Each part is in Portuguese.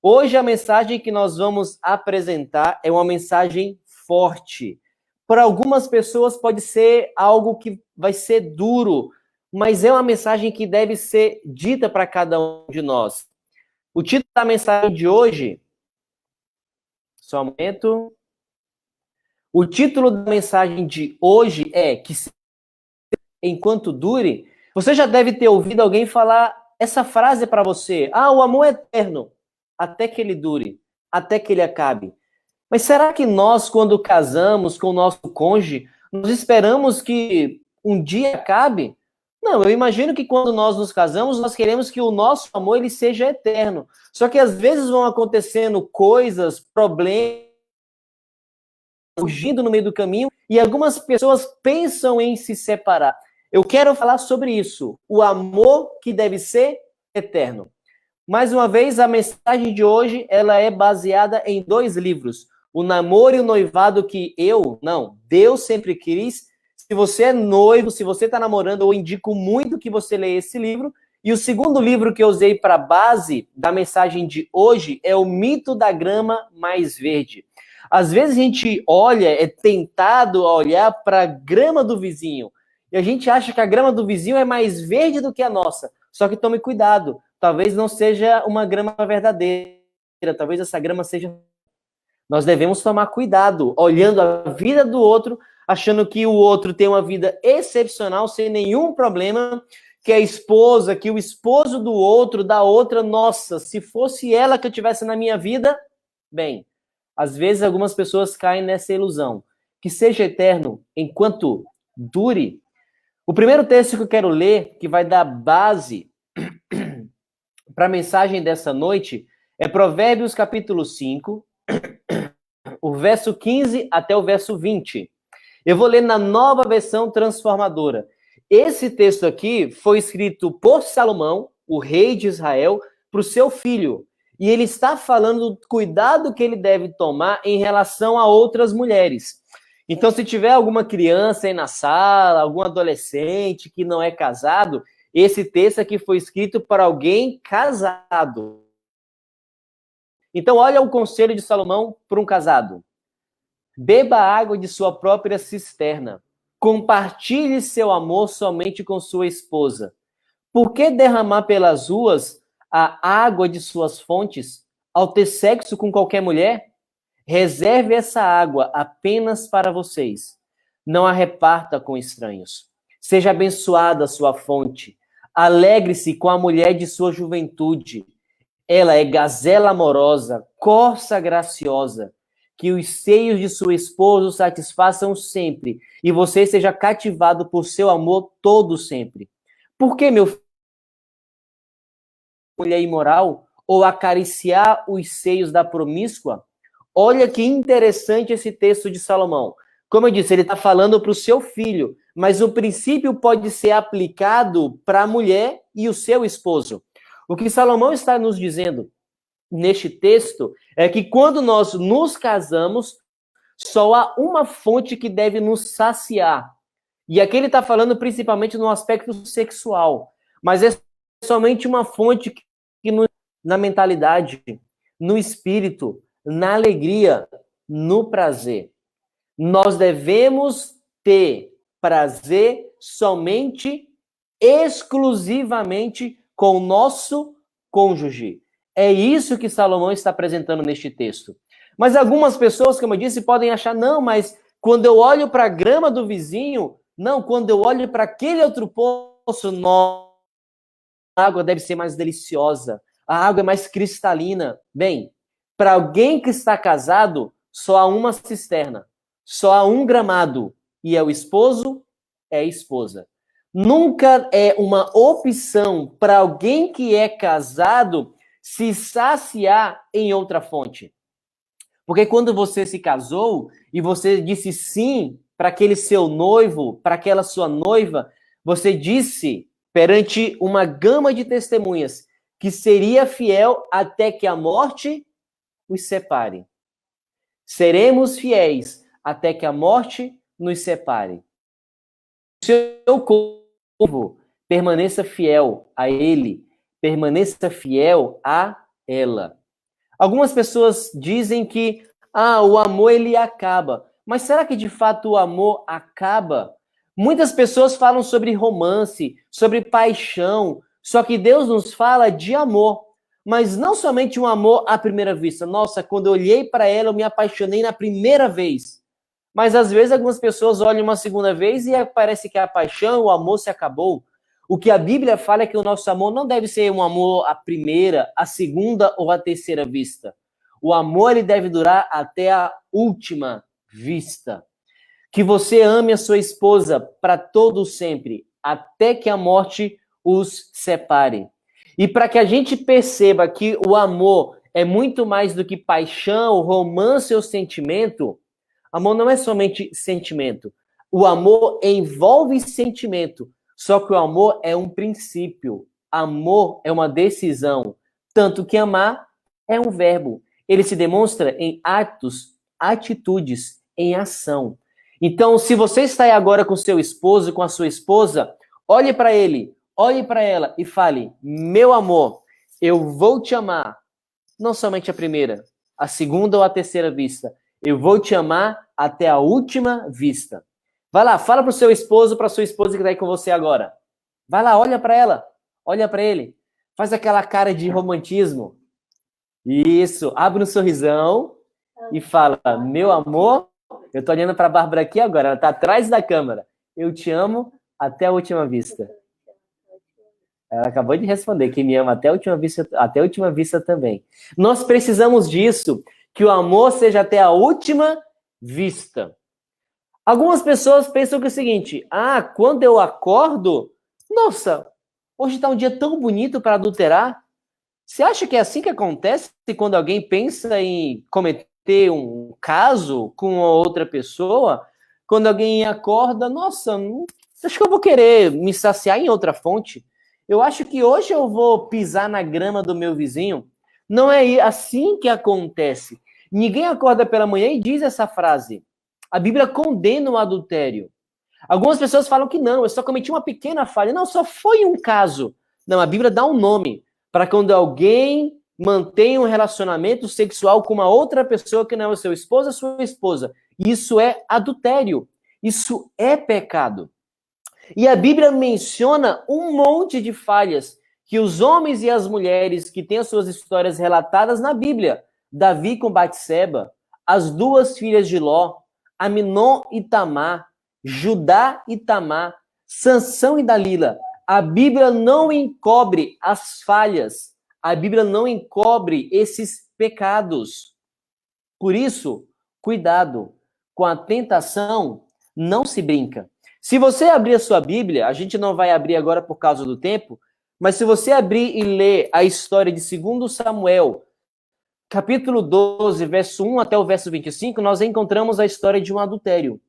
Hoje a mensagem que nós vamos apresentar é uma mensagem forte. Para algumas pessoas pode ser algo que vai ser duro, mas é uma mensagem que deve ser dita para cada um de nós. O título da mensagem de hoje, só um momento. O título da mensagem de hoje é que enquanto dure. Você já deve ter ouvido alguém falar essa frase para você: ah, o amor é eterno, até que ele dure, até que ele acabe. Mas será que nós, quando casamos com o nosso cônjuge, nós esperamos que um dia acabe? Não, eu imagino que quando nós nos casamos, nós queremos que o nosso amor ele seja eterno. Só que às vezes vão acontecendo coisas, problemas, surgindo no meio do caminho, e algumas pessoas pensam em se separar. Eu quero falar sobre isso, o amor que deve ser eterno. Mais uma vez, a mensagem de hoje, ela é baseada em 2 livros. O Namoro e o Noivado que Deus sempre quis. Se você é noivo, se você está namorando, eu indico muito que você leia esse livro. E o segundo livro que eu usei para base da mensagem de hoje é O Mito da Grama Mais Verde. Às vezes a gente é tentado a olhar para a grama do vizinho. E a gente acha que a grama do vizinho é mais verde do que a nossa. Só que tome cuidado. Talvez não seja uma grama verdadeira. Talvez essa grama seja... Nós devemos tomar cuidado, olhando a vida do outro, achando que o outro tem uma vida excepcional, sem nenhum problema, que a esposa, que o esposo do outro, da outra, nossa, se fosse ela que eu tivesse na minha vida, bem, às vezes algumas pessoas caem nessa ilusão. Que seja eterno enquanto dure. O primeiro texto que eu quero ler, que vai dar base para a mensagem dessa noite, é Provérbios capítulo 5, o verso 15 até o verso 20. Eu vou ler na Nova Versão Transformadora. Esse texto aqui foi escrito por Salomão, o rei de Israel, para o seu filho. E ele está falando do cuidado que ele deve tomar em relação a outras mulheres. Então, se tiver alguma criança aí na sala, algum adolescente que não é casado, esse texto aqui foi escrito para alguém casado. Então, olha o conselho de Salomão para um casado. Beba água de sua própria cisterna. Compartilhe seu amor somente com sua esposa. Por que derramar pelas ruas a água de suas fontes ao ter sexo com qualquer mulher? Reserve essa água apenas para vocês. Não a reparta com estranhos. Seja abençoada a sua fonte. Alegre-se com a mulher de sua juventude. Ela é gazela amorosa, corça graciosa. Que os seios de seu esposo satisfaçam sempre, e você seja cativado por seu amor todo sempre. Por que, meu filho, mulher imoral, ou acariciar os seios da promíscua? Olha que interessante esse texto de Salomão. Como eu disse, ele está falando para o seu filho, mas o princípio pode ser aplicado para a mulher e o seu esposo. O que Salomão está nos dizendo neste texto é que quando nós nos casamos, só há uma fonte que deve nos saciar. E aqui ele está falando principalmente no aspecto sexual, mas é somente uma fonte que na mentalidade, no espírito, na alegria, no prazer. Nós devemos ter prazer somente, exclusivamente com o nosso cônjuge. É isso que Salomão está apresentando neste texto. Mas algumas pessoas, como eu disse, podem achar, não, mas quando eu olho para a grama do vizinho, não, quando eu olho para aquele outro poço, a água deve ser mais deliciosa, a água é mais cristalina. Bem, para alguém que está casado, só há uma cisterna, só há um gramado, e é o esposo, é a esposa. Nunca é uma opção para alguém que é casado se saciar em outra fonte. Porque quando você se casou e você disse sim para aquele seu noivo, para aquela sua noiva, você disse perante uma gama de testemunhas que seria fiel até que a morte os separe. Seremos fiéis até que a morte nos separe. O seu povo permaneça fiel a ele, permaneça fiel a ela. Algumas pessoas dizem que o amor ele acaba. Mas será que de fato o amor acaba? Muitas pessoas falam sobre romance, sobre paixão, só que Deus nos fala de amor. Mas não somente um amor à primeira vista. Nossa, quando eu olhei para ela, eu me apaixonei na primeira vez. Mas às vezes algumas pessoas olham uma segunda vez e parece que a paixão, o amor se acabou. O que a Bíblia fala é que o nosso amor não deve ser um amor à primeira, à segunda ou à terceira vista. O amor ele deve durar até a última vista. Que você ame a sua esposa para todo sempre, até que a morte os separe. E para que a gente perceba que o amor é muito mais do que paixão, romance ou sentimento, amor não é somente sentimento. O amor envolve sentimento, só que o amor é um princípio. Amor é uma decisão. Tanto que amar é um verbo. Ele se demonstra em atos, atitudes, em ação. Então, se você está aí agora com seu esposo, com a sua esposa, olhe para ele, olhe para ela e fale: meu amor, eu vou te amar, não somente a primeira, a segunda ou a terceira vista. Eu vou te amar até a última vista. Vai lá, fala para o seu esposo, para a sua esposa que está aí com você agora. Vai lá, olha para ela, olha para ele. Faz aquela cara de romantismo. Isso, abre um sorrisão e fala: meu amor, eu tô olhando para a Bárbara aqui agora, ela tá atrás da câmera. Eu te amo até a última vista. Ela acabou de responder que me ama até a última vista também. Nós precisamos disso, que o amor seja até a última vista. Algumas pessoas pensam que é o seguinte: quando eu acordo, nossa, hoje tá um dia tão bonito para adulterar. Você acha que é assim que acontece quando alguém pensa em cometer um caso com outra pessoa? Quando alguém acorda, nossa, acho que eu vou querer me saciar em outra fonte. Eu acho que hoje eu vou pisar na grama do meu vizinho. Não é assim que acontece. Ninguém acorda pela manhã e diz essa frase. A Bíblia condena o adultério. Algumas pessoas falam que não, eu só cometi uma pequena falha. Não, só foi um caso. Não, a Bíblia dá um nome para quando alguém mantém um relacionamento sexual com uma outra pessoa que não é o seu esposo, a sua esposa. Isso é adultério. Isso é pecado. E a Bíblia menciona um monte de falhas que os homens e as mulheres que têm as suas histórias relatadas na Bíblia, Davi com Batseba, as duas filhas de Ló, Aminon e Tamar, Judá e Tamar, Sansão e Dalila. A Bíblia não encobre as falhas. A Bíblia não encobre esses pecados. Por isso, cuidado. Com a tentação, não se brinca. Se você abrir a sua Bíblia, a gente não vai abrir agora por causa do tempo, mas se você abrir e ler a história de 2 Samuel, capítulo 12, verso 1 até o verso 25, nós encontramos a história de um adultério,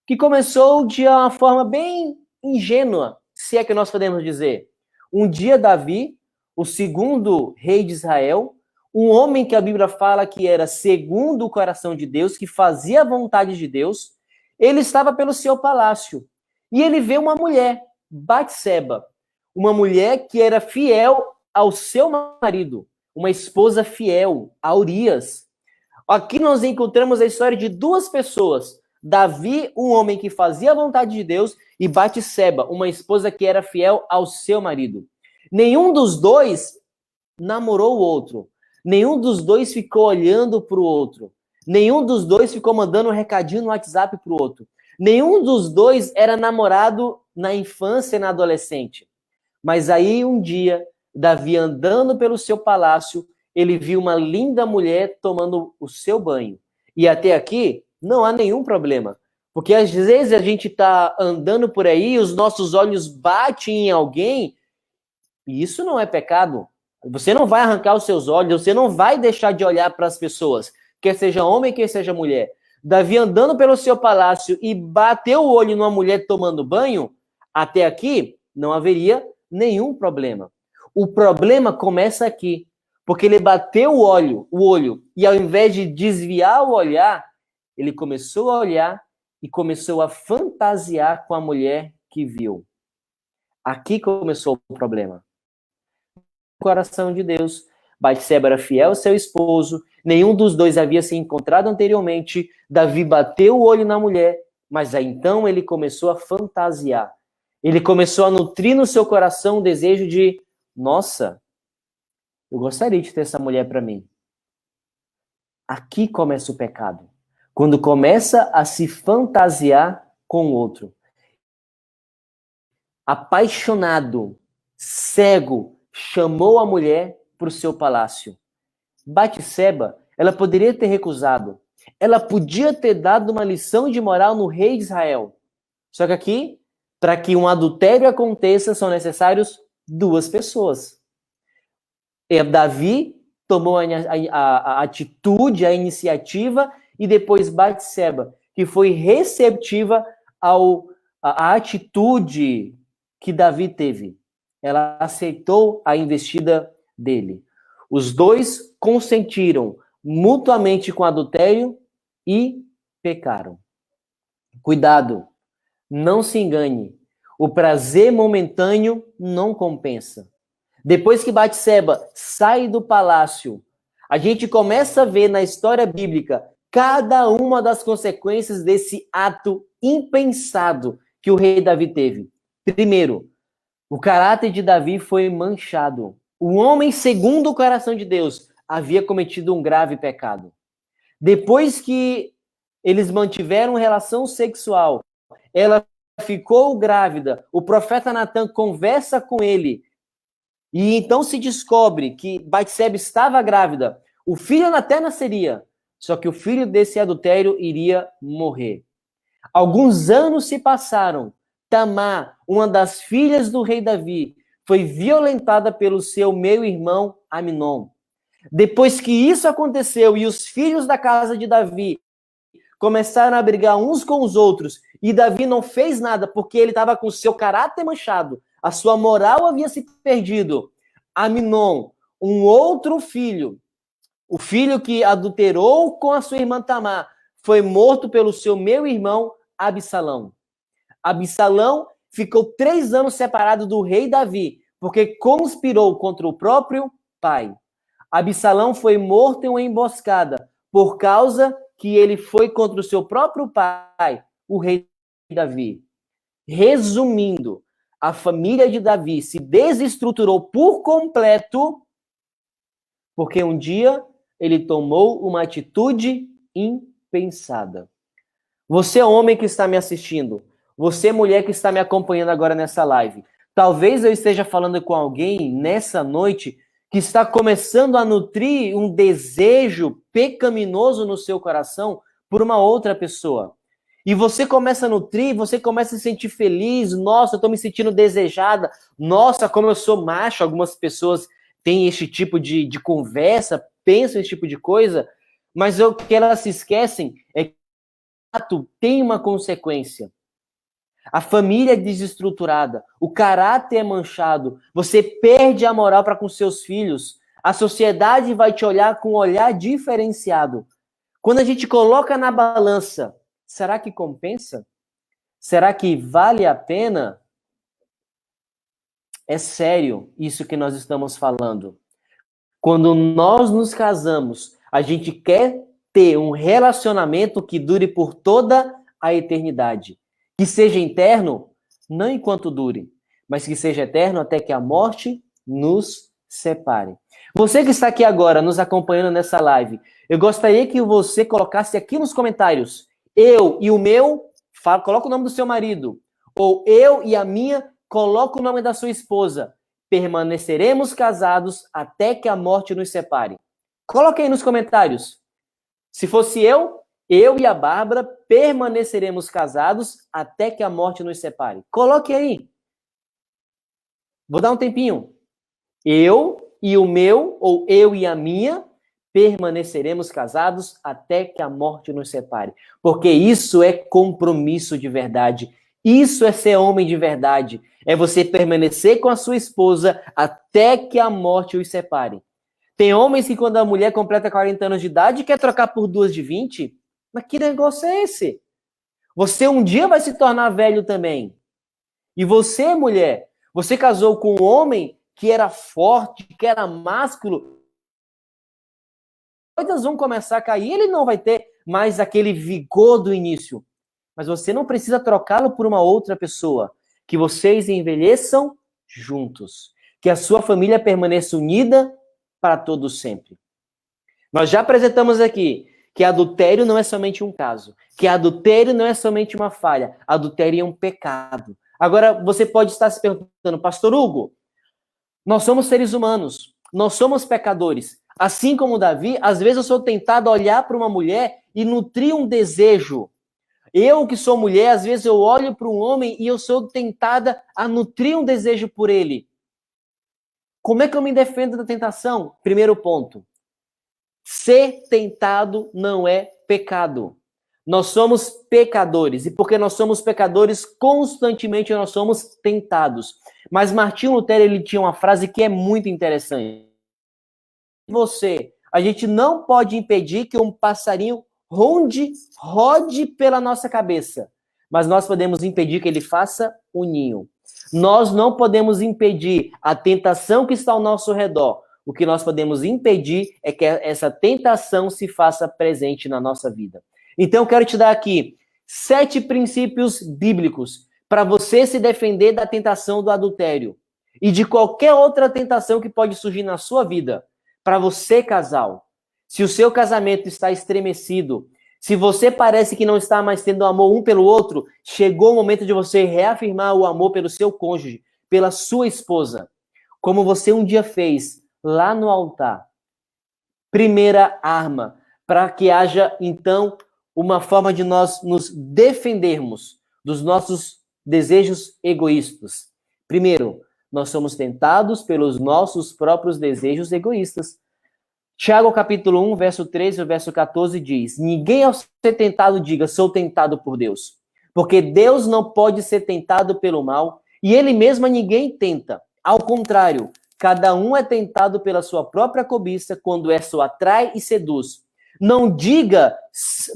que começou de uma forma bem ingênua, se é que nós podemos dizer. Um dia, Davi, o segundo rei de Israel, um homem que a Bíblia fala que era segundo o coração de Deus, que fazia a vontade de Deus, ele estava pelo seu palácio. E ele vê uma mulher, Batseba, uma mulher que era fiel ao seu marido, uma esposa fiel, a Urias. Aqui nós encontramos a história de duas pessoas. Davi, um homem que fazia a vontade de Deus, e Batseba, uma esposa que era fiel ao seu marido. Nenhum dos dois namorou o outro. Nenhum dos dois ficou olhando para o outro. Nenhum dos dois ficou mandando um recadinho no WhatsApp para o outro. Nenhum dos dois era namorado na infância e na adolescente. Mas aí um dia, Davi andando pelo seu palácio, ele viu uma linda mulher tomando o seu banho. E até aqui não há nenhum problema. Porque às vezes a gente está andando por aí, os nossos olhos batem em alguém, e isso não é pecado. Você não vai arrancar os seus olhos, você não vai deixar de olhar para as pessoas, quer seja homem, quer seja mulher. Davi andando pelo seu palácio e bateu o olho numa mulher tomando banho, até aqui não haveria nenhum problema. O problema começa aqui, porque ele bateu o olho, e ao invés de desviar o olhar, ele começou a olhar e começou a fantasiar com a mulher que viu. Aqui começou o problema. Coração de Deus. Batseba era fiel ao seu esposo, nenhum dos dois havia se encontrado anteriormente. Davi bateu o olho na mulher, mas aí então ele começou a fantasiar. Ele começou a nutrir no seu coração o desejo de, nossa, eu gostaria de ter essa mulher para mim. Aqui começa o pecado. Quando começa a se fantasiar com o outro. Apaixonado, cego, chamou a mulher para o seu palácio. Batseba, ela poderia ter recusado. Ela podia ter dado uma lição de moral no rei de Israel. Só que aqui, para que um adultério aconteça, são necessários 2 pessoas. E Davi tomou a atitude, a iniciativa, e depois Batseba, que foi receptiva à atitude que Davi teve. Ela aceitou a investida dele. Os dois consentiram mutuamente com adultério e pecaram. Cuidado, não se engane. O prazer momentâneo não compensa. Depois que Batseba sai do palácio, a gente começa a ver na história bíblica cada uma das consequências desse ato impensado que o rei Davi teve. Primeiro, o caráter de Davi foi manchado. O homem, segundo o coração de Deus, havia cometido um grave pecado. Depois que eles mantiveram relação sexual, ela ficou grávida, o profeta Natan conversa com ele, e então se descobre que Batseba estava grávida. O filho até nasceria, só que o filho desse adultério iria morrer. Alguns anos se passaram. Tamar, uma das filhas do rei Davi, foi violentada pelo seu meio-irmão Amnon. Depois que isso aconteceu e os filhos da casa de Davi começaram a brigar uns com os outros, e Davi não fez nada porque ele estava com o seu caráter manchado, a sua moral havia se perdido. Amnon, um outro filho, o filho que adulterou com a sua irmã Tamar, foi morto pelo seu meio-irmão Absalão. Absalão ficou 3 anos separado do rei Davi, porque conspirou contra o próprio pai. Absalão foi morto em uma emboscada, por causa que ele foi contra o seu próprio pai, o rei Davi. Resumindo, a família de Davi se desestruturou por completo, porque um dia ele tomou uma atitude impensada. Você, homem que está me assistindo, você, mulher que está me acompanhando agora nessa live, talvez eu esteja falando com alguém nessa noite que está começando a nutrir um desejo pecaminoso no seu coração por uma outra pessoa. E você começa a nutrir, você começa a se sentir feliz. Nossa, eu estou me sentindo desejada. Nossa, como eu sou macho. Algumas pessoas têm esse tipo de conversa, pensam esse tipo de coisa, mas o que elas se esquecem é que o ato tem uma consequência. A família é desestruturada, o caráter é manchado, você perde a moral para com seus filhos, a sociedade vai te olhar com um olhar diferenciado. Quando a gente coloca na balança, será que compensa? Será que vale a pena? É sério isso que nós estamos falando. Quando nós nos casamos, a gente quer ter um relacionamento que dure por toda a eternidade. Que seja eterno, não enquanto dure, mas que seja eterno até que a morte nos separe. Você que está aqui agora, nos acompanhando nessa live, eu gostaria que você colocasse aqui nos comentários, eu e o meu, coloca o nome do seu marido, ou eu e a minha, coloca o nome da sua esposa. Permaneceremos casados até que a morte nos separe. Coloque aí nos comentários. Se fosse eu e a Bárbara permaneceremos casados até que a morte nos separe. Coloque aí. Vou dar um tempinho. Eu e o meu, ou eu e a minha, permaneceremos casados até que a morte nos separe. Porque isso é compromisso de verdade. Isso é ser homem de verdade. É você permanecer com a sua esposa até que a morte os separe. Tem homens que quando a mulher completa 40 anos de idade quer trocar por 2 de 20. Mas que negócio é esse? Você um dia vai se tornar velho também. E você, mulher, você casou com um homem que era forte, que era másculo, coisas vão começar a cair, ele não vai ter mais aquele vigor do início. Mas você não precisa trocá-lo por uma outra pessoa. Que vocês envelheçam juntos. Que a sua família permaneça unida para todo sempre. Nós já apresentamos aqui que adultério não é somente um caso. Que adultério não é somente uma falha. Adultério é um pecado. Agora, você pode estar se perguntando, Pastor Hugo, nós somos seres humanos. Nós somos pecadores. Assim como Davi, às vezes eu sou tentado a olhar para uma mulher e nutrir um desejo. Eu que sou mulher, às vezes eu olho para um homem e eu sou tentada a nutrir um desejo por ele. Como é que eu me defendo da tentação? Primeiro ponto. Ser tentado não é pecado. Nós somos pecadores. E porque nós somos pecadores, constantemente nós somos tentados. Mas Martinho Lutero, ele tinha uma frase que é muito interessante. A gente não pode impedir que um passarinho rode pela nossa cabeça, mas nós podemos impedir que ele faça um ninho. Nós não podemos impedir a tentação que está ao nosso redor. O que nós podemos impedir é que essa tentação se faça presente na nossa vida. Então, eu quero te dar aqui 7 princípios bíblicos para você se defender da tentação do adultério e de qualquer outra tentação que pode surgir na sua vida. Para você, casal, se o seu casamento está estremecido, se você parece que não está mais tendo amor um pelo outro, chegou o momento de você reafirmar o amor pelo seu cônjuge, pela sua esposa, como você um dia fez lá no altar. Primeira arma, para que haja, então, uma forma de nós nos defendermos dos nossos desejos egoístas. Primeiro, nós somos tentados pelos nossos próprios desejos egoístas. Tiago, capítulo 1, verso 13 e verso 14 diz: ninguém ao ser tentado diga, sou tentado por Deus. Porque Deus não pode ser tentado pelo mal, e ele mesmo a ninguém tenta. Ao contrário, cada um é tentado pela sua própria cobiça, quando essa o atrai e seduz. Não diga,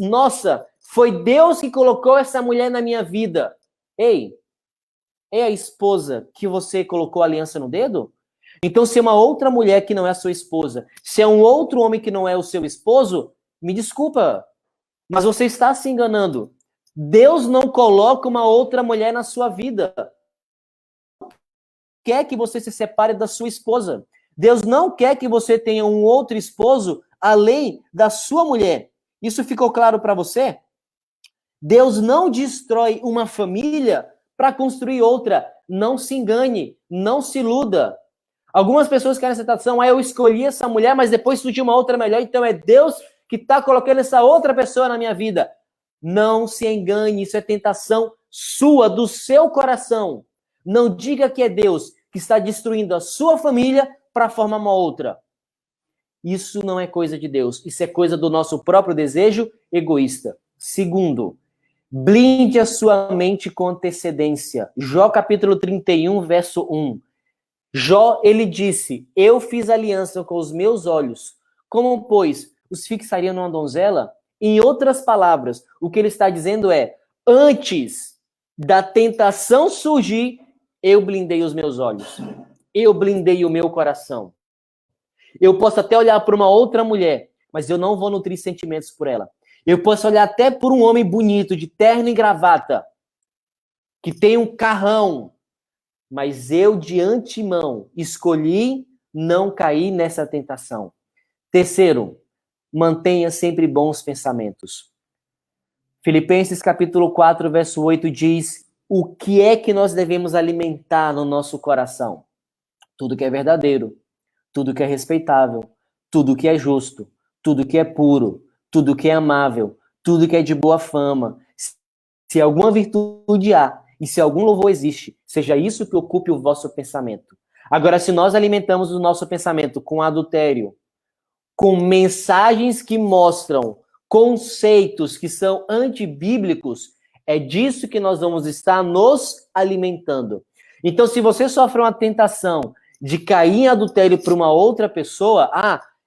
nossa, foi Deus que colocou essa mulher na minha vida. Ei, é a esposa que você colocou a aliança no dedo? Então, se é uma outra mulher que não é a sua esposa, se é um outro homem que não é o seu esposo, me desculpa, mas você está se enganando. Deus não coloca uma outra mulher na sua vida. Quer que você se separe da sua esposa. Deus não quer que você tenha um outro esposo além da sua mulher. Isso ficou claro para você? Deus não destrói uma família para construir outra. Não se engane, não se iluda. Algumas pessoas querem essa tentação, eu escolhi essa mulher, mas depois surgiu uma outra melhor, então é Deus que está colocando essa outra pessoa na minha vida. Não se engane, isso é tentação sua, do seu coração. Não diga que é Deus que está destruindo a sua família para formar uma outra. Isso não é coisa de Deus, isso é coisa do nosso próprio desejo egoísta. Segundo, blinde a sua mente com antecedência. Jó capítulo 31, verso 1. Jó, ele disse, eu fiz aliança com os meus olhos. Como, pois, os fixaria numa donzela? Em outras palavras, o que ele está dizendo é, antes da tentação surgir, eu blindei os meus olhos. Eu blindei o meu coração. Eu posso até olhar para uma outra mulher, mas eu não vou nutrir sentimentos por ela. Eu posso olhar até por um homem bonito, de terno e gravata, que tem um carrão, mas eu, de antemão, escolhi não cair nessa tentação. Terceiro, mantenha sempre bons pensamentos. Filipenses capítulo 4, verso 8 diz, o que é que nós devemos alimentar no nosso coração? Tudo que é verdadeiro, tudo que é respeitável, tudo que é justo, tudo que é puro, tudo que é amável, tudo que é de boa fama. Se alguma virtude há, e se algum louvor existe, seja isso que ocupe o vosso pensamento. Agora, se nós alimentamos o nosso pensamento com adultério, com mensagens que mostram conceitos que são antibíblicos, é disso que nós vamos estar nos alimentando. Então, se você sofre uma tentação de cair em adultério para uma outra pessoa,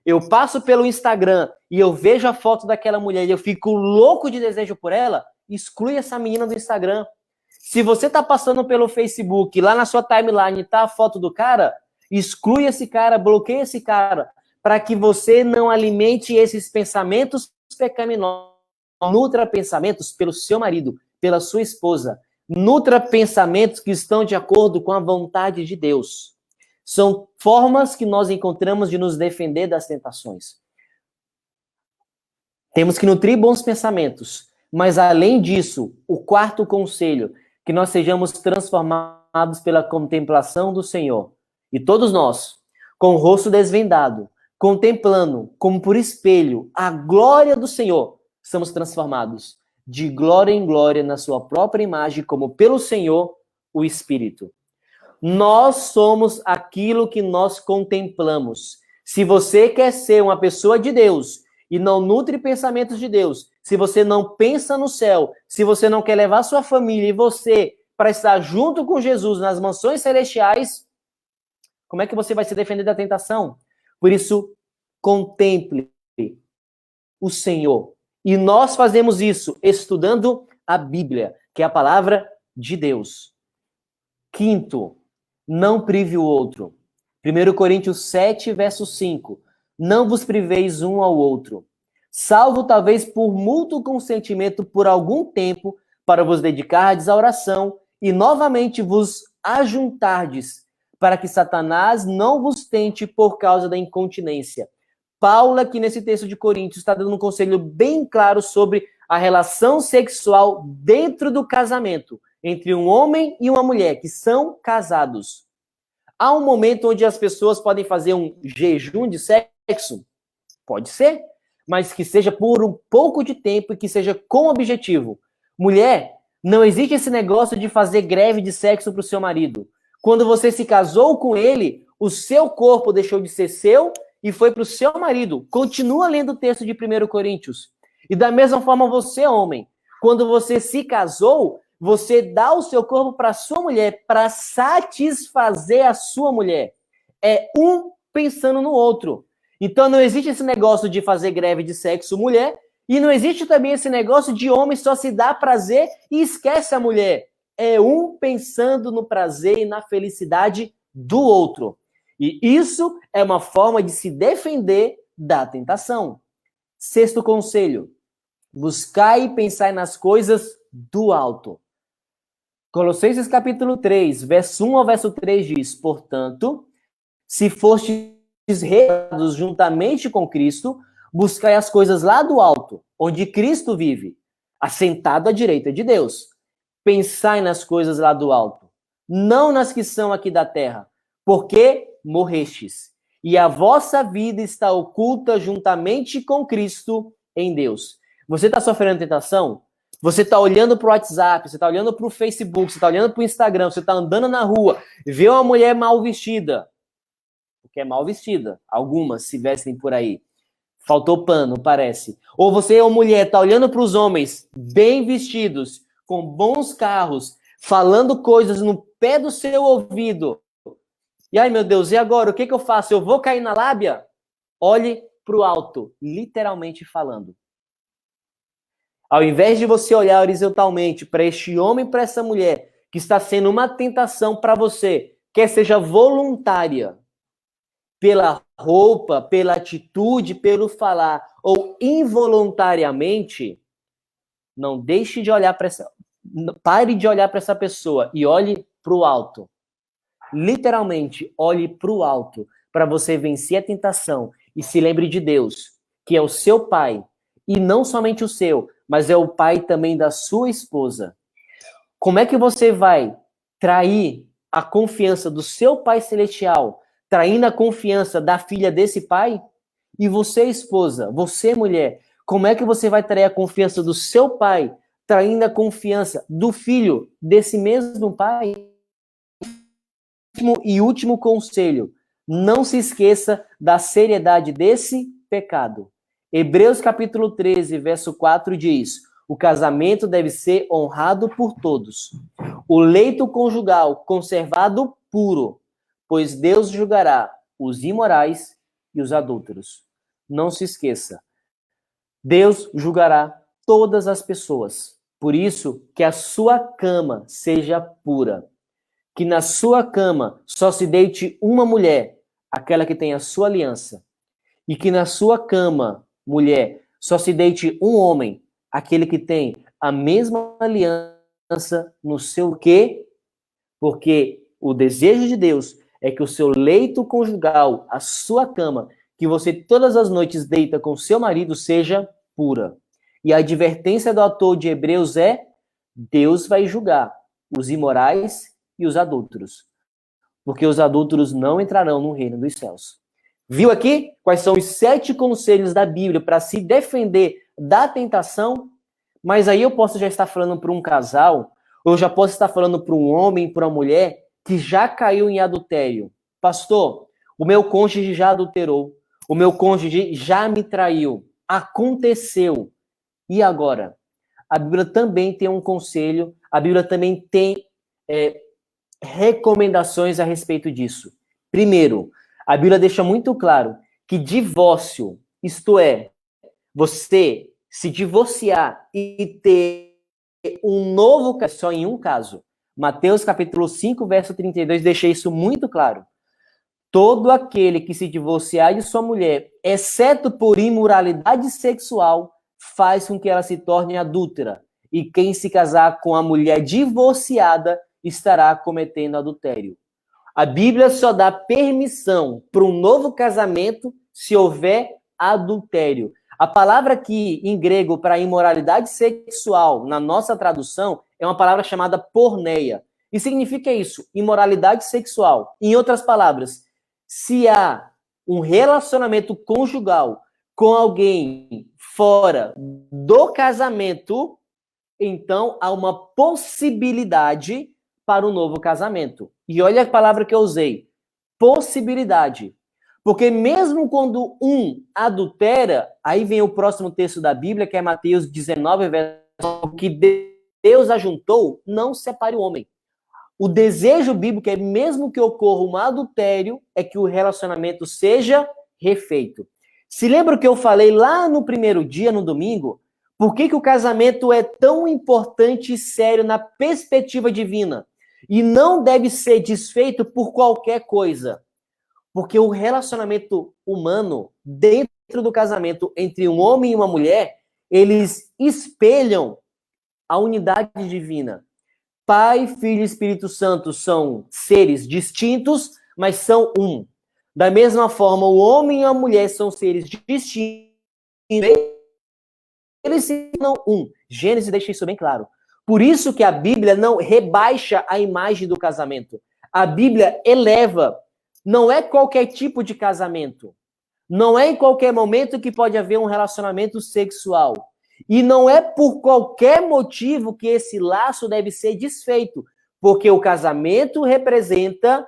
eu passo pelo Instagram e eu vejo a foto daquela mulher e eu fico louco de desejo por ela, exclui essa menina do Instagram. Se você tá passando pelo Facebook, lá na sua timeline tá a foto do cara, exclui esse cara, bloqueia esse cara. para que você não alimente esses pensamentos pecaminosos. Nutra pensamentos pelo seu marido, pela sua esposa. Nutra pensamentos que estão de acordo com a vontade de Deus. São formas que nós encontramos de nos defender das tentações. Temos que nutrir bons pensamentos. Mas, além disso, o quarto conselho, que nós sejamos transformados pela contemplação do Senhor. E todos nós, com o rosto desvendado, contemplando, como por espelho, a glória do Senhor, somos transformados de glória em glória na sua própria imagem, como pelo Senhor, o Espírito. Nós somos aquilo que nós contemplamos. Se você quer ser uma pessoa de Deus e não nutre pensamentos de Deus, se você não pensa no céu, se você não quer levar sua família e você para estar junto com Jesus nas mansões celestiais, como é que você vai se defender da tentação? Por isso, contemple o Senhor. E nós fazemos isso estudando a Bíblia, que é a palavra de Deus. Quinto, não prive o outro. 1 Coríntios 7, verso 5. Não vos priveis um ao outro, salvo talvez por mútuo consentimento por algum tempo, para vos dedicardes à oração e novamente vos ajuntardes, para que Satanás não vos tente por causa da incontinência. Paulo, aqui nesse texto de Coríntios, está dando um conselho bem claro sobre a relação sexual dentro do casamento, entre um homem e uma mulher, que são casados. Há um momento onde as pessoas podem fazer um jejum de sexo? Pode ser, mas que seja por um pouco de tempo e que seja com objetivo. Mulher, não existe esse negócio de fazer greve de sexo para o seu marido. Quando você se casou com ele, o seu corpo deixou de ser seu e foi para o seu marido. Continua lendo o texto de 1 Coríntios. E da mesma forma você, homem, quando você se casou, você dá o seu corpo para a sua mulher, para satisfazer a sua mulher. É um pensando no outro. Então não existe esse negócio de fazer greve de sexo mulher, e não existe também esse negócio de homem só se dá prazer e esquece a mulher. É um pensando no prazer e na felicidade do outro. E isso é uma forma de se defender da tentação. Sexto conselho: buscai e pensai nas coisas do alto. Colossenses capítulo 3, verso 1 ao verso 3 diz: portanto, se fostes reunidos juntamente com Cristo, buscai as coisas lá do alto, onde Cristo vive, assentado à direita de Deus. Pensai nas coisas lá do alto, não nas que são aqui da terra, porque morrestes, e a vossa vida está oculta juntamente com Cristo em Deus. Você está sofrendo tentação? Você está olhando para o WhatsApp, você está olhando para o Facebook, você está olhando para o Instagram, você está andando na rua, vê uma mulher mal vestida, porque é mal vestida, algumas se vestem por aí. Faltou pano, parece. Ou você é uma mulher, está olhando para os homens bem vestidos, com bons carros, falando coisas no pé do seu ouvido. E ai, meu Deus, e agora? O que eu faço? Eu vou cair na lábia? Olhe para o alto, literalmente falando. Ao invés de você olhar horizontalmente para este homem e para essa mulher, que está sendo uma tentação para você, quer seja voluntária, pela roupa, pela atitude, pelo falar, ou involuntariamente, não deixe de olhar para essa... Pare de olhar para essa pessoa e olhe para o alto. Literalmente, olhe para o alto, para você vencer a tentação e se lembre de Deus, que é o seu pai, e não somente o seu, mas é o pai também da sua esposa. Como é que você vai trair a confiança do seu pai celestial, traindo a confiança da filha desse pai? E você, esposa, você, mulher, como é que você vai trair a confiança do seu pai, traindo a confiança do filho desse mesmo pai? E último conselho: não se esqueça da seriedade desse pecado. Hebreus capítulo 13, verso 4 diz: o casamento deve ser honrado por todos. O leito conjugal conservado puro, pois Deus julgará os imorais e os adúlteros. Não se esqueça. Deus julgará todas as pessoas. Por isso, que a sua cama seja pura. Que na sua cama só se deite uma mulher, aquela que tem a sua aliança. e que na sua cama, mulher, só se deite um homem, aquele que tem a mesma aliança no seu quê? Porque o desejo de Deus é que o seu leito conjugal, a sua cama, que você todas as noites deita com seu marido, seja pura. E a advertência do autor de Hebreus é: Deus vai julgar os imorais e os adúlteros, porque os adúlteros não entrarão no reino dos céus. Viu aqui quais são os 7 conselhos da Bíblia para se defender da tentação? Mas aí eu posso já estar falando para um casal, ou eu já posso estar falando para um homem, para uma mulher que já caiu em adultério. Pastor, o meu cônjuge já adulterou, o meu cônjuge já me traiu, aconteceu. E agora? A Bíblia também tem um conselho, a Bíblia também tem recomendações a respeito disso. Primeiro, a Bíblia deixa muito claro que divórcio, isto é, você se divorciar e ter um novo caso, só em um caso. Mateus capítulo 5, verso 32, deixa isso muito claro. Todo aquele que se divorciar de sua mulher, exceto por imoralidade sexual, faz com que ela se torne adúltera. E quem se casar com a mulher divorciada estará cometendo adultério. A Bíblia só dá permissão para um novo casamento se houver adultério. A palavra aqui em grego para imoralidade sexual, na nossa tradução, é uma palavra chamada porneia. E significa isso, imoralidade sexual. Em outras palavras, se há um relacionamento conjugal com alguém fora do casamento, então há uma possibilidade para um novo casamento. E olha a palavra que eu usei, possibilidade. Porque mesmo quando um adultera, aí vem o próximo texto da Bíblia, que é Mateus 19, verso, que Deus ajuntou, não separe o homem. O desejo bíblico é, mesmo que ocorra um adultério, é que o relacionamento seja refeito. Se lembra o que eu falei lá no primeiro dia, no domingo? Por que o casamento é tão importante e sério na perspectiva divina? E não deve ser desfeito por qualquer coisa. Porque o relacionamento humano, dentro do casamento, entre um homem e uma mulher, eles espelham a unidade divina. Pai, Filho e Espírito Santo são seres distintos, mas são um. Da mesma forma, o homem e a mulher são seres distintos, eles são um. Gênesis deixa isso bem claro. Por isso que a Bíblia não rebaixa a imagem do casamento. A Bíblia eleva. Não é qualquer tipo de casamento. Não é em qualquer momento que pode haver um relacionamento sexual. E não é por qualquer motivo que esse laço deve ser desfeito. Porque o casamento representa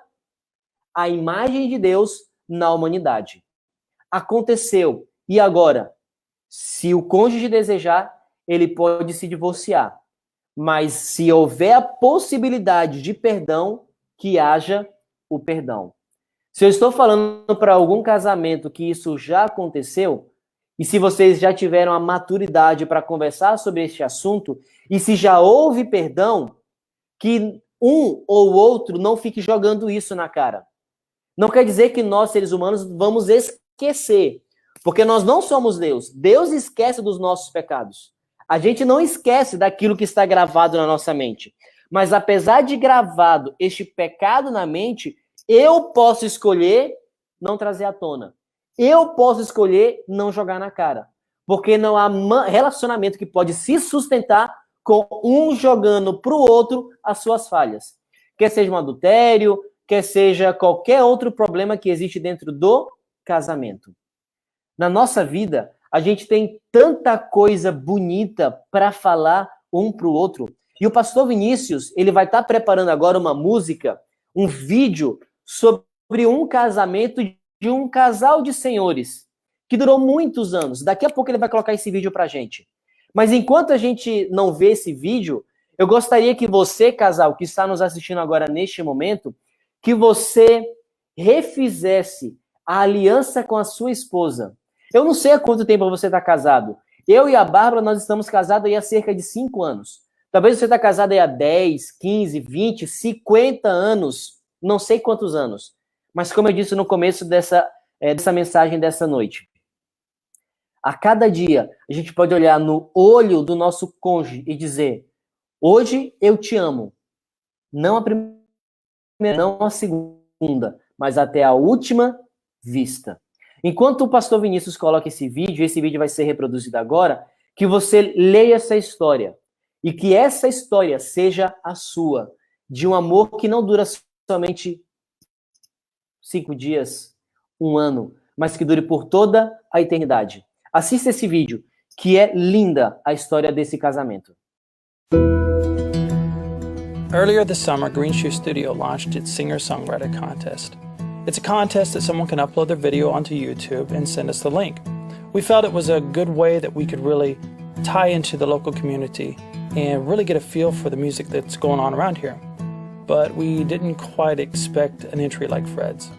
a imagem de Deus na humanidade. Aconteceu. E agora? Se o cônjuge desejar, ele pode se divorciar. Mas se houver a possibilidade de perdão, que haja o perdão. Se eu estou falando para algum casamento que isso já aconteceu, e se vocês já tiveram a maturidade para conversar sobre este assunto, e se já houve perdão, que um ou outro não fique jogando isso na cara. Não quer dizer que nós, seres humanos, vamos esquecer, porque nós não somos Deus. Deus esquece dos nossos pecados. A gente não esquece daquilo que está gravado na nossa mente. Mas apesar de gravado este pecado na mente, eu posso escolher não trazer à tona. Eu posso escolher não jogar na cara. Porque não há relacionamento que pode se sustentar com um jogando para o outro as suas falhas. Quer seja um adultério, quer seja qualquer outro problema que existe dentro do casamento. Na nossa vida, a gente tem tanta coisa bonita para falar um para o outro. E o pastor Vinícius, ele vai estar preparando agora uma música, um vídeo sobre um casamento de um casal de senhores, que durou muitos anos. Daqui a pouco ele vai colocar esse vídeo pra gente. Mas enquanto a gente não vê esse vídeo, eu gostaria que você, casal, que está nos assistindo agora neste momento, que você refizesse a aliança com a sua esposa. Eu não sei há quanto tempo você está casado. Eu e a Bárbara, nós estamos casados aí há cerca de 5 anos. Talvez você está casado aí há 10, 15, 20, 50 anos. Não sei quantos anos. Mas como eu disse no começo dessa mensagem dessa noite, A cada dia, a gente pode olhar no olho do nosso cônjuge e dizer: hoje eu te amo. Não a primeira, não a segunda, mas até a última vista. Enquanto o pastor Vinícius coloca esse vídeo vai ser reproduzido agora, que você leia essa história. E que essa história seja a sua, de um amor que não dura somente 5 dias, 1 ano, mas que dure por toda a eternidade. Assista esse vídeo, que é linda a história desse casamento. Earlier this summer, Green Shoe Studio launched its singer-songwriter contest. It's a contest that someone can upload their video onto YouTube and send us the link. We felt it was a good way that we could really tie into the local community and really get a feel for the music that's going on around here. But we didn't quite expect an entry like Fred's.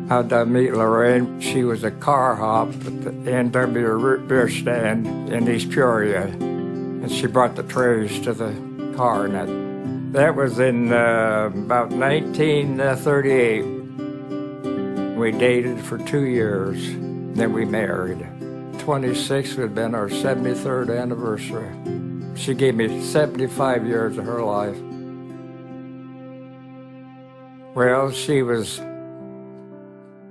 How'd I meet Lorraine? She was a car hop at the NW root beer stand in East Peoria, and she brought the trays to the car. And that was in about 1938. We dated for 2 years, then we married. 26 would have been our 73rd anniversary. She gave me 75 years of her life. Well, she was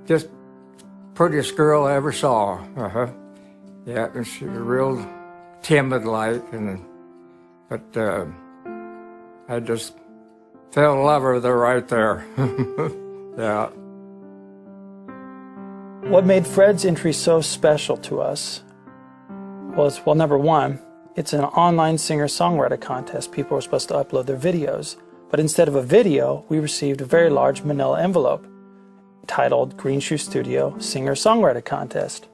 just prettiest girl I ever saw. Yeah, and she was real timid like, but I just fell in love with her right there. Yeah. What made Fred's entry so special to us was, well, number one, it's an online singer-songwriter contest. People were supposed to upload their videos, but instead of a video, we received a very large manila envelope titled Green Shoe Studio Singer-Songwriter Contest.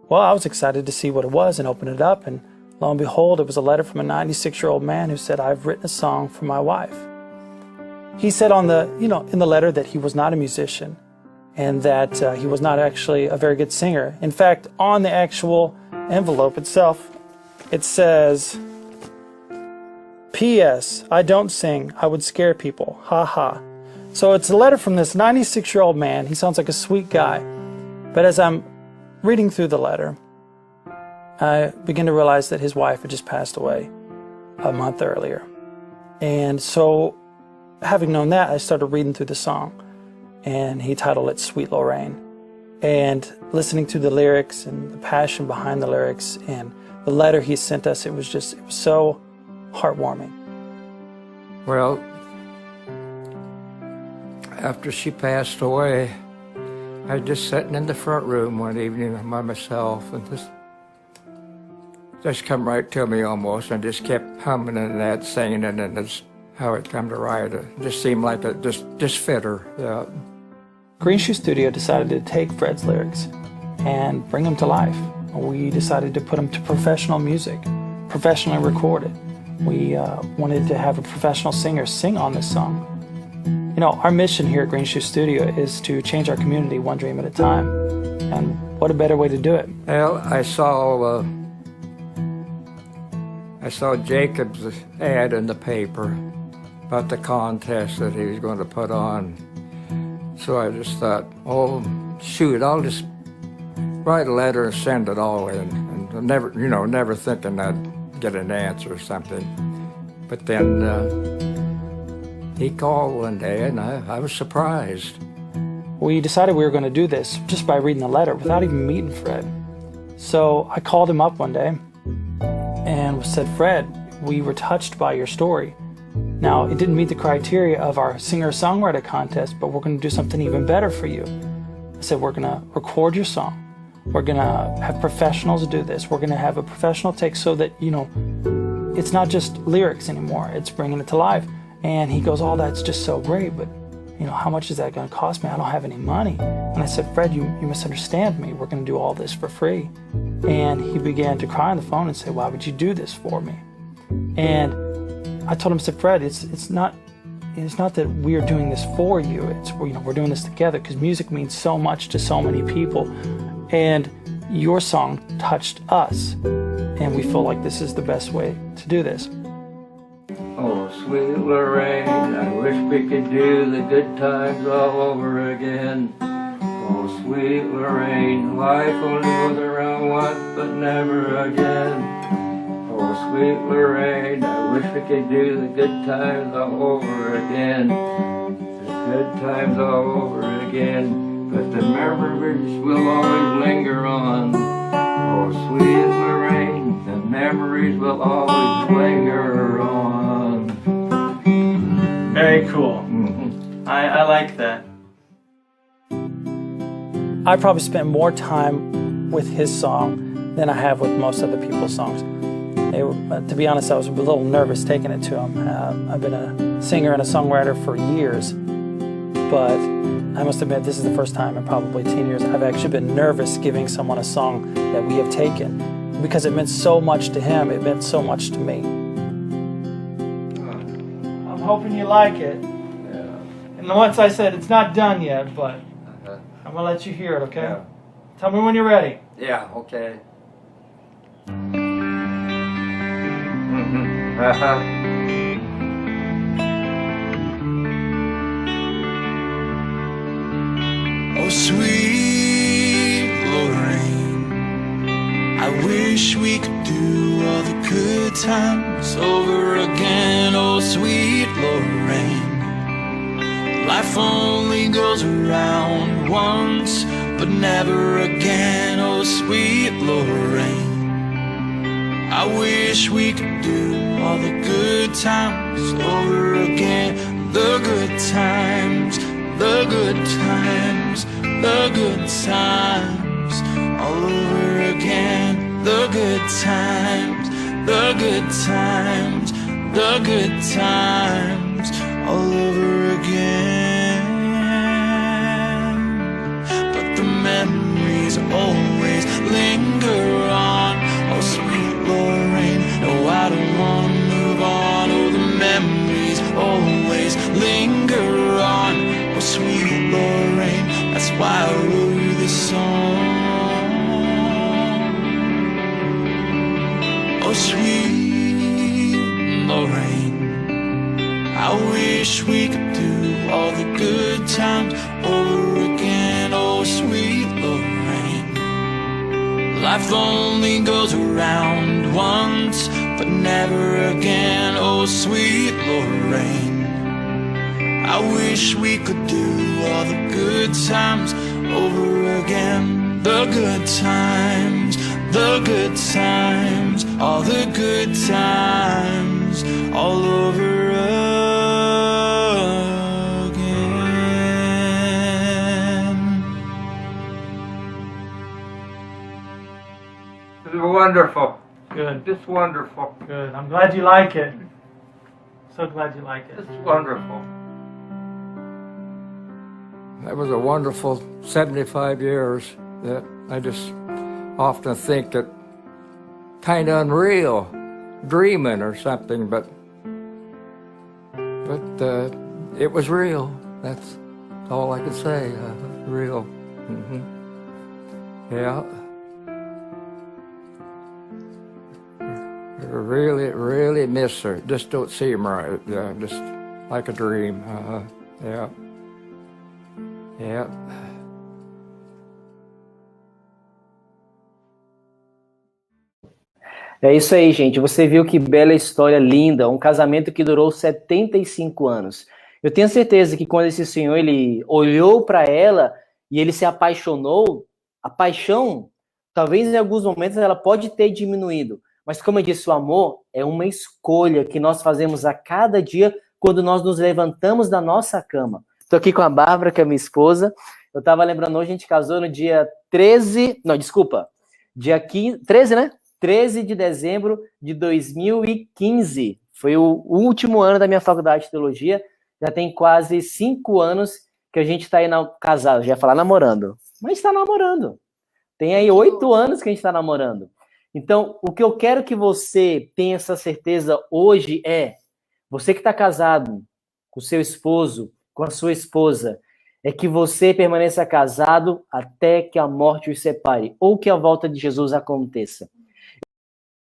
Well, I was excited to see what it was and open it up, and lo and behold, it was a letter from a 96-year-old man who said, "I've written a song for my wife." He said in the letter that he was not a musician and that he was not actually a very good singer. In fact, on the actual envelope itself, it says, "P.S. I don't sing. I would scare people. Ha ha." So it's a letter from this 96-year-old man. He sounds like a sweet guy. But as I'm reading through the letter, I begin to realize that his wife had just passed away a month earlier. And so, having known that, I started reading through the song. And he titled it Sweet Lorraine. And listening to the lyrics and the passion behind the lyrics and the letter he sent us, it was so heartwarming. Well, after she passed away, I just sitting in the front room one evening by myself and just come right to me almost, and just kept humming and that, singing, and then that's how it come to write. It just seemed like it just fit her. Yeah. Green Shoe Studio decided to take Fred's lyrics and bring them to life. We decided to put them to professional music, professionally recorded. We wanted to have a professional singer sing on this song. You know, our mission here at Green Shoe Studio is to change our community one dream at a time. And what a better way to do it? Well, I saw Jacob's ad in the paper about the contest that he was going to put on. So I just thought, oh, shoot, I'll just write a letter and send it all in. And never thinking I'd get an answer or something. But then he called one day, and I was surprised. We decided we were going to do this just by reading the letter without even meeting Fred. So I called him up one day and said, "Fred, we were touched by your story. Now, it didn't meet the criteria of our singer-songwriter contest, but we're going to do something even better for you." I said, "We're going to record your song. We're going to have professionals do this. We're going to have a professional take so that, it's not just lyrics anymore. It's bringing it to life." And he goes, "Oh, that's just so great, but how much is that going to cost me? I don't have any money. And I said, Fred, you misunderstand me. We're going to do all this for free. And he began to cry on the phone and say, why would you do this for me? And I told him, I said, Fred, it's not that we're doing this for you. It's, we're doing this together because music means so much to so many people. And your song touched us. And we feel like this is the best way to do this. Oh, sweet Lorraine, I wish we could do the good times all over again. Oh, sweet Lorraine, life only goes around once, but never again. Oh, sweet Lorraine, I wish we could do the good times all over again. The good times all over again, but the memories will always linger on. Oh, sweet Lorraine, the memories will always linger on. Very cool. I like that. I probably spent more time with his song than I have with most other people's songs. To be honest, I was a little nervous taking it to him. I've been a singer and a songwriter for years, but I must admit this is the first time in probably 10 years I've actually been nervous giving someone a song that we have taken, because it meant so much to him, it meant so much to me. I'm hoping you like it. Yeah. And once I said it's not done yet, but I'm gonna let you hear it, okay? Yeah. Tell me when you're ready. Yeah, okay. Oh, sweet Lorraine, I wish we could do all the good times over again. Oh, sweet Lorraine, life only goes around once, but never again. Oh, sweet Lorraine, I wish we could do all the good times over again. The good times, the good times, the good times all over again. The good times, the good times, the good times all over again. But the memories always linger on. Oh, sweet Lorraine, no, I don't want to move on. Oh, the memories always linger on. Oh, sweet Lorraine, that's why I wrote you this song. Oh, sweet Lorraine, I wish we could do all the good times over again. Oh, sweet Lorraine, life only goes around once, but never again. Oh, sweet Lorraine, I wish we could do all the good times over again. The good times, the good times, all the good times all over again. This is wonderful. Good. Just wonderful. Good. I'm glad you like it. So glad you like it. It's wonderful. That was a wonderful 75 years that I just often think that kind of unreal, dreaming or something, but it was real. That's all I can say. Real. Yeah. Really, really miss her. Just don't see him right. Yeah, just like a dream. Yeah. Yeah. É isso aí, gente. Você viu que bela história linda, um casamento que durou 75 anos. Eu tenho certeza que quando esse senhor ele olhou para ela e ele se apaixonou, a paixão, talvez em alguns momentos ela pode ter diminuído, mas como eu disse, o amor é uma escolha que nós fazemos a cada dia quando nós nos levantamos da nossa cama. Estou aqui com a Bárbara, que é minha esposa. Eu estava lembrando hoje, a gente casou no dia 13, não, desculpa, dia 15, 13, né? 13 de dezembro de 2015. Foi o último ano da minha faculdade de teologia. Já tem quase 5 anos que a gente está aí casado. Já ia falar namorando. Mas está namorando. Tem aí 8 anos que a gente está namorando. Então, o que eu quero que você tenha essa certeza hoje é, você que está casado com seu esposo, com a sua esposa, é que você permaneça casado até que a morte os separe, ou que a volta de Jesus aconteça.